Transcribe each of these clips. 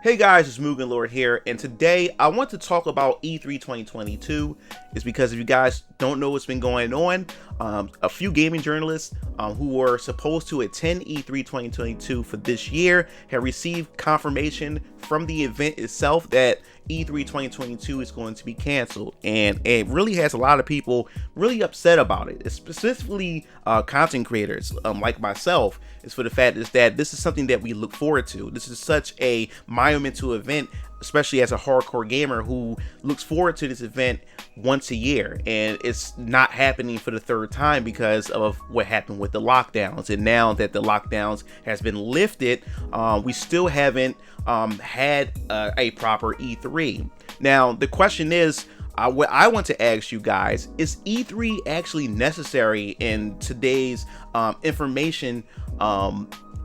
Hey guys, it's Mugen Lord here, and today I want to talk about E3 2022. It's because if you guys don't know what's been going on, a few gaming journalists who were supposed to attend E3 2022 for this year have received confirmation from the event itself that E3 2022 is going to be canceled, and it really has a lot of people really upset about it, specifically content creators like myself. Is for the fact is that this is something that we look forward to. This is such a monumental event, especially as a hardcore gamer who looks forward to this event once a year, and it's not happening for the third time because of what happened with the lockdowns. And now that the lockdowns has been lifted, we still haven't had a proper E3. Now the question is, what I want to ask you guys, is E3 actually necessary in today's information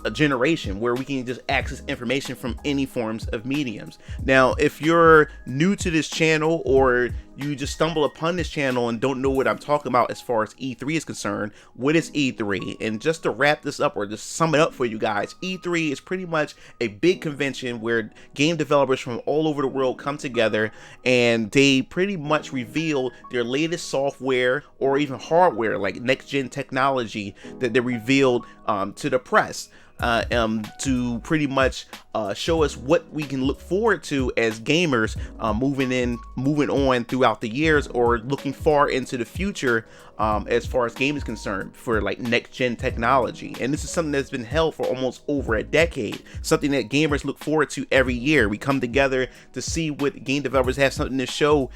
a generation where we can just access information from any forms of mediums? Now, if you're new to this channel or you just stumble upon this channel and don't know what I'm talking about as far as E3 is concerned, what is E3? And just to wrap this up or just sum it up for you guys, E3 is pretty much a big convention where game developers from all over the world come together and they pretty much reveal their latest software or even hardware, like next gen technology that they revealed to the press. To pretty much show us what we can look forward to as gamers, moving on throughout the years or looking far into the future as far as game is concerned for like next gen technology. And this is something that's been held for almost over a decade, something that gamers look forward to every year. We come together to see what game developers have something to show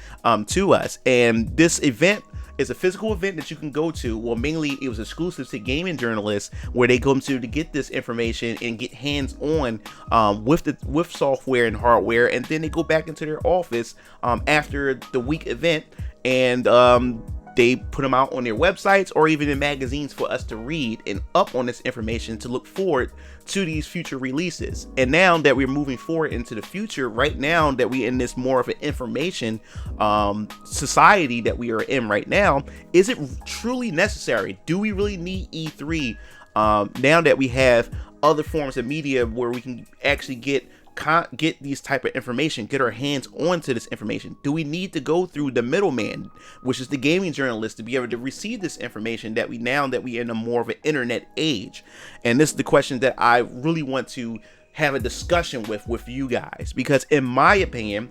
to us, and this event is a physical event that you can go to. Well, mainly it was exclusive to gaming journalists, where they go to get this information and get hands-on with software and hardware, and then they go back into their office after the week event, and they put them out on their websites or even in magazines for us to read and up on this information to look forward to these future releases. And now that we're moving forward into the future, right now that we're in this more of an information society that we are in right now, is it truly necessary? Do we really need E3 now that we have other forms of media where we can actually get these type of information, get our hands onto this information? Do we need to go through the middleman, which is the gaming journalist, to be able to receive this information that we in a more of an internet age? And this is the question that I really want to have a discussion with you guys, because in my opinion,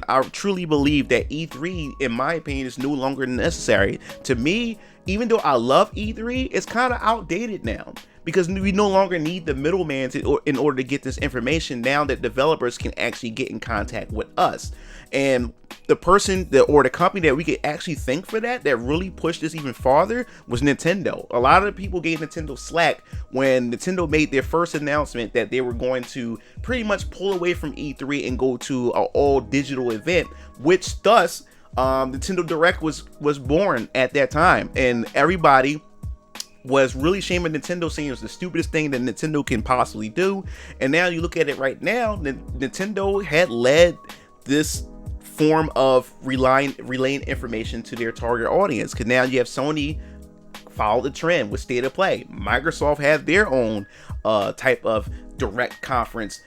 I truly believe that E3, in my opinion, is no longer necessary. To me, even though I love E3, it's kind of outdated now, because we no longer need the middleman in order to get this information, now that developers can actually get in contact with us. And the person or the company that we could actually thank for that really pushed this even farther was Nintendo. A lot of the people gave Nintendo slack when Nintendo made their first announcement that they were going to pretty much pull away from E3 and go to an all digital event, which thus Nintendo Direct was born at that time, and everybody was really shaming Nintendo, saying it was the stupidest thing that Nintendo can possibly do. And now you look at it right now, Nintendo had led this form of relaying information to their target audience, because now you have Sony follow the trend with State of Play. Microsoft have their own type of direct conference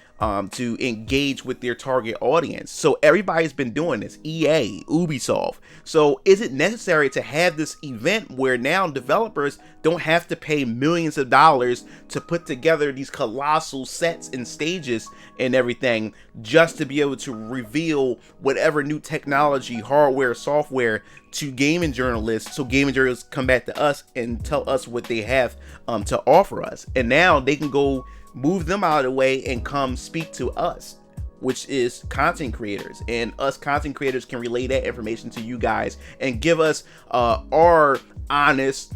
to engage with their target audience. So everybody's been doing this, EA, Ubisoft. So is it necessary to have this event where now developers don't have to pay millions of dollars to put together these colossal sets and stages and everything just to be able to reveal whatever new technology, hardware, software to gaming journalists, so gaming journalists come back to us and tell us what they have to offer us? And now they can go move them out of the way and come speak to us, which is content creators, and us content creators can relay that information to you guys and give us our honest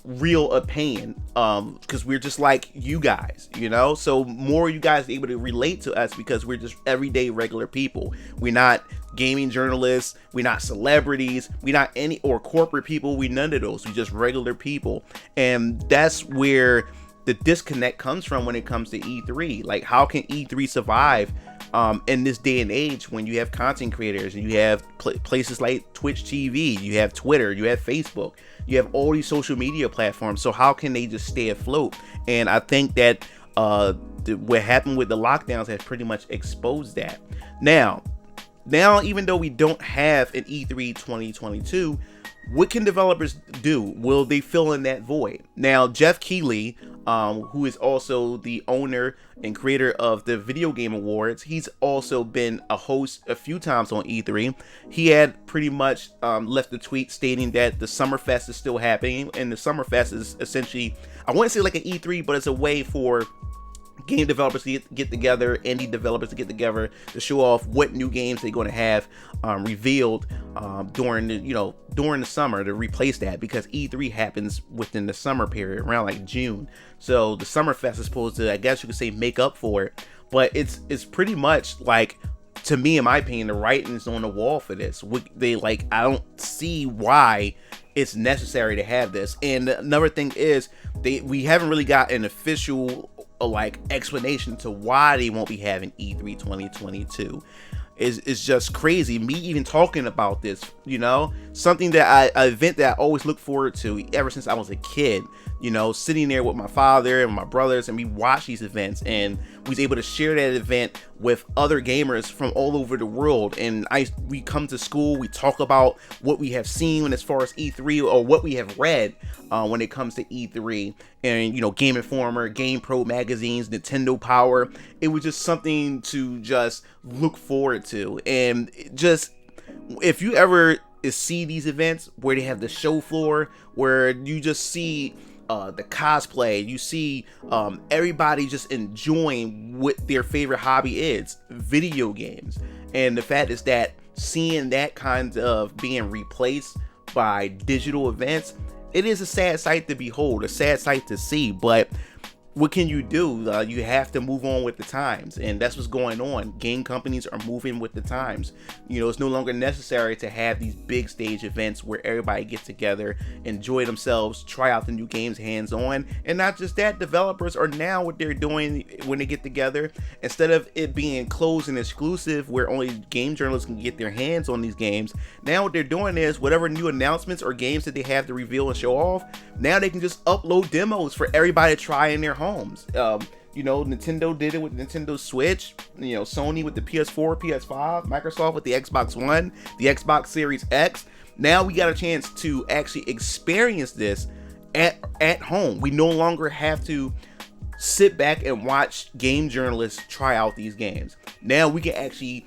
real opinion, because we're just like you guys, so more you guys are able to relate to us because we're just everyday regular people. We're not gaming journalists, we're not celebrities, we're not any or corporate people, we none of those. We're just regular people, and that's where the disconnect comes from when it comes to E3. Like, how can E3 survive in this day and age when you have content creators and you have places like Twitch TV, you have Twitter, you have Facebook, you have all these social media platforms? So how can they just stay afloat? And I think that what happened with the lockdowns has pretty much exposed that. Now, even though we don't have an E3 2022, what can developers do? Will they fill in that void? Now, Jeff Keighley, who is also the owner and creator of the Video Game Awards, he's also been a host a few times on E3. He had pretty much left a tweet stating that the Summerfest is still happening, and the Summerfest is essentially, I wouldn't say like an E3, but it's a way for game developers to get together, indie developers to get together to show off what new games they're going to have revealed during the summer, to replace that, because E3 happens within the summer period around like June. So the Summerfest is supposed to, I guess you could say, make up for it. But it's pretty much like, to me, in my opinion, the writing's on the wall for this. I don't see why it's necessary to have this. And another thing is, we haven't really got an official explanation to why they won't be having E3 2022. Is just crazy. Me even talking about this, something that an event that I always look forward to ever since I was a kid. Sitting there with my father and my brothers, and we watch these events, and we was able to share that event with other gamers from all over the world. And we come to school, we talk about what we have seen as far as E3, or what we have read when it comes to E3, and Game Informer, Game Pro magazines, Nintendo Power. It was just something to just look forward to. And just, if you ever see these events where they have the show floor, where you just see the cosplay, you see everybody just enjoying what their favorite hobby is, video games. And the fact is that seeing that kind of being replaced by digital events, it is a sad sight to behold, a sad sight to see. But what can you do? You have to move on with the times, and that's what's going on. Game companies are moving with the times. It's no longer necessary to have these big stage events where everybody gets together, enjoy themselves, try out the new games hands-on. And not just that, developers are now, what they're doing when they get together, instead of it being closed and exclusive where only game journalists can get their hands on these games, now what they're doing is, whatever new announcements or games that they have to reveal and show off, now they can just upload demos for everybody to try in their homes. Nintendo did it with Nintendo Switch, Sony with the PS4, PS5, Microsoft with the Xbox One, the Xbox Series X. Now we got a chance to actually experience this at home. We no longer have to sit back and watch game journalists try out these games. Now we can actually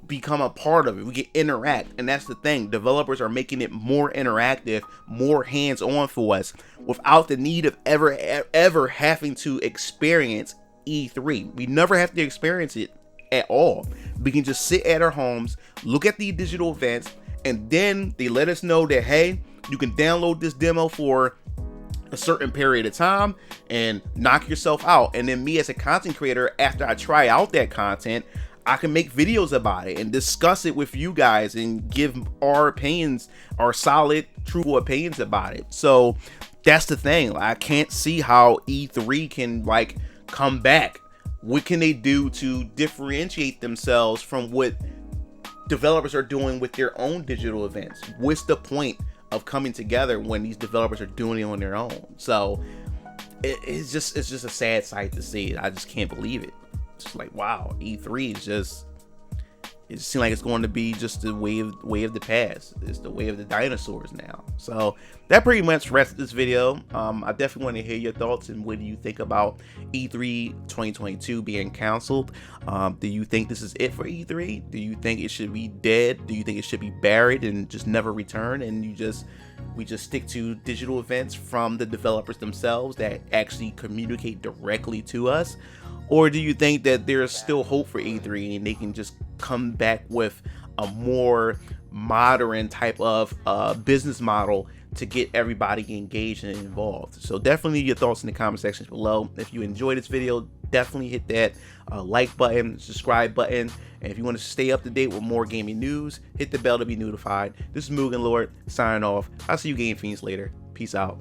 become a part of it. We can interact, and that's the thing. Developers are making it more interactive, more hands-on for us, without the need of ever having to experience E3. We never have to experience it at all. We can just sit at our homes, look at the digital events, and then they let us know that, hey, you can download this demo for a certain period of time and knock yourself out. And then me, as a content creator, after I try out that content, I can make videos about it and discuss it with you guys and give our opinions, our solid, truthful opinions about it. So that's the thing. I can't see how E3 can come back. What can they do to differentiate themselves from what developers are doing with their own digital events? What's the point of coming together when these developers are doing it on their own? So it's just a sad sight to see. I just can't believe it. It's like, wow, E3 is just, it seems like it's going to be just the way of the past. It's the way of the dinosaurs now. So that pretty much wraps this video. I definitely want to hear your thoughts, and what do you think about E3 2022 being canceled? Do you think this is it for E3? Do you think it should be dead? Do you think it should be buried and just never return, and we just stick to digital events from the developers themselves that actually communicate directly to us? Or do you think that there's still hope for E3 and they can just come back with a more modern type of business model to get everybody engaged and involved? So definitely leave your thoughts in the comment sections below. If you enjoyed this video, definitely hit that like button, subscribe button, and if you want to stay up to date with more gaming news, hit the bell to be notified. This is Mugen Lord signing off. I'll see you game fiends later. Peace out.